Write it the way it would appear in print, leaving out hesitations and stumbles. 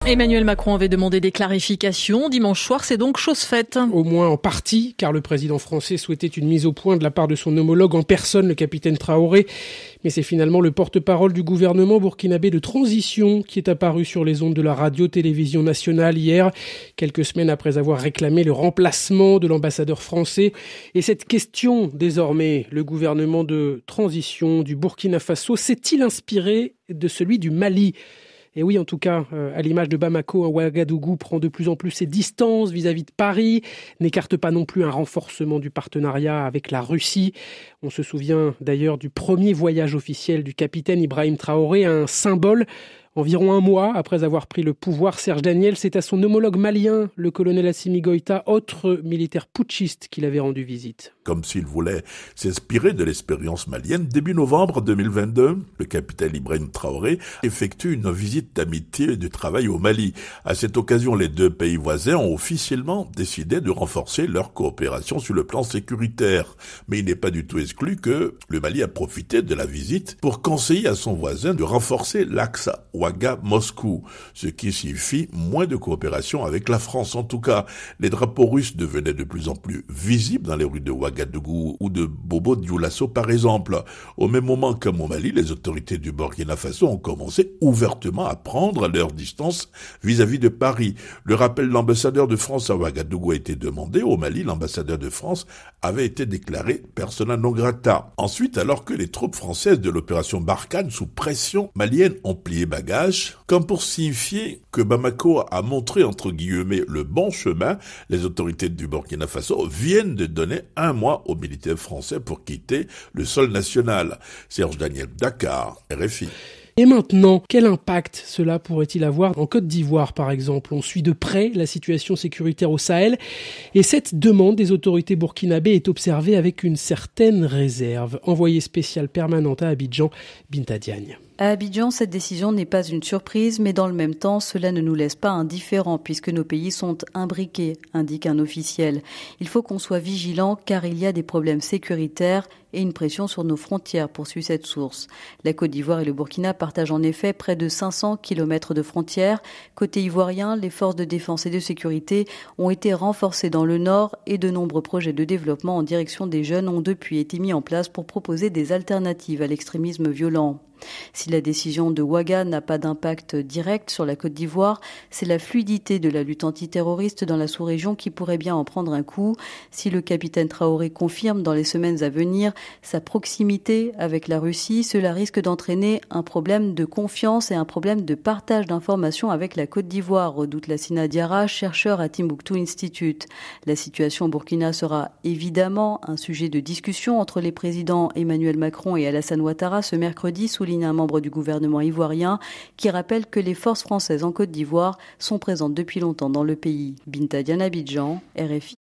Emmanuel Macron avait demandé des clarifications. Dimanche soir, c'est donc chose faite. Au moins en partie, car le président français souhaitait une mise au point de la part de son homologue en personne, le capitaine Traoré. Mais c'est finalement le porte-parole du gouvernement burkinabé de transition qui est apparu sur les ondes de la radio-télévision nationale hier, quelques semaines après avoir réclamé le remplacement de l'ambassadeur français. Et cette question, désormais, le gouvernement de transition du Burkina Faso s'est-il inspiré de celui du Mali ? Et oui, en tout cas, à l'image de Bamako, Ouagadougou prend de plus en plus ses distances vis-à-vis de Paris, n'écarte pas non plus un renforcement du partenariat avec la Russie. On se souvient d'ailleurs du premier voyage officiel du capitaine Ibrahim Traoré, un symbole. Environ un mois après avoir pris le pouvoir, Serge Daniel, c'est à son homologue malien, le colonel Assimi Goïta, autre militaire putschiste, qu'il avait rendu visite. Comme s'il voulait s'inspirer de l'expérience malienne, début novembre 2022, le capitaine Ibrahim Traoré effectue une visite d'amitié et de travail au Mali. À cette occasion, les deux pays voisins ont officiellement décidé de renforcer leur coopération sur le plan sécuritaire. Mais il n'est pas du tout exclu que le Mali a profité de la visite pour conseiller à son voisin de renforcer l'axe Ouaga-Moscou, ce qui signifie moins de coopération avec la France. En tout cas, les drapeaux russes devenaient de plus en plus visibles dans les rues de Ouagadougou ou de Bobo-Dioulasso par exemple. Au même moment qu'au Mali, les autorités du Burkina Faso ont commencé ouvertement à prendre leur distance vis-à-vis de Paris. Le rappel de l'ambassadeur de France à Ouagadougou a été demandé. Au Mali, l'ambassadeur de France avait été déclaré persona non grata. Ensuite, alors que les troupes françaises de l'opération Barkhane sous pression malienne ont plié bagage, comme pour signifier que Bamako a montré entre guillemets le bon chemin, les autorités du Burkina Faso viennent de donner un mois aux militaires français pour quitter le sol national. Serge Daniel, Dakar, RFI. Et maintenant, quel impact cela pourrait-il avoir en Côte d'Ivoire, par exemple ? On suit de près la situation sécuritaire au Sahel et cette demande des autorités burkinabées est observée avec une certaine réserve. Envoyée spéciale permanente à Abidjan, Binta Diagne. À Abidjan, cette décision n'est pas une surprise, mais dans le même temps, cela ne nous laisse pas indifférents puisque nos pays sont imbriqués, indique un officiel. Il faut qu'on soit vigilant car il y a des problèmes sécuritaires et une pression sur nos frontières, poursuit cette source. La Côte d'Ivoire et le Burkina partagent en effet près de 500 kilomètres de frontières. Côté ivoirien, les forces de défense et de sécurité ont été renforcées dans le nord et de nombreux projets de développement en direction des jeunes ont depuis été mis en place pour proposer des alternatives à l'extrémisme violent. Si la décision de Ouaga n'a pas d'impact direct sur la Côte d'Ivoire, c'est la fluidité de la lutte antiterroriste dans la sous-région qui pourrait bien en prendre un coup. Si le capitaine Traoré confirme dans les semaines à venir sa proximité avec la Russie, cela risque d'entraîner un problème de confiance et un problème de partage d'informations avec la Côte d'Ivoire, redoute Lassina Diarra, chercheur à Timbuktu Institute. La situation au Burkina sera évidemment un sujet de discussion entre les présidents Emmanuel Macron et Alassane Ouattara ce mercredi, souligne un membre du gouvernement ivoirien qui rappelle que les forces françaises en Côte d'Ivoire sont présentes depuis longtemps dans le pays. Binta Diagne, Abidjan, RFI.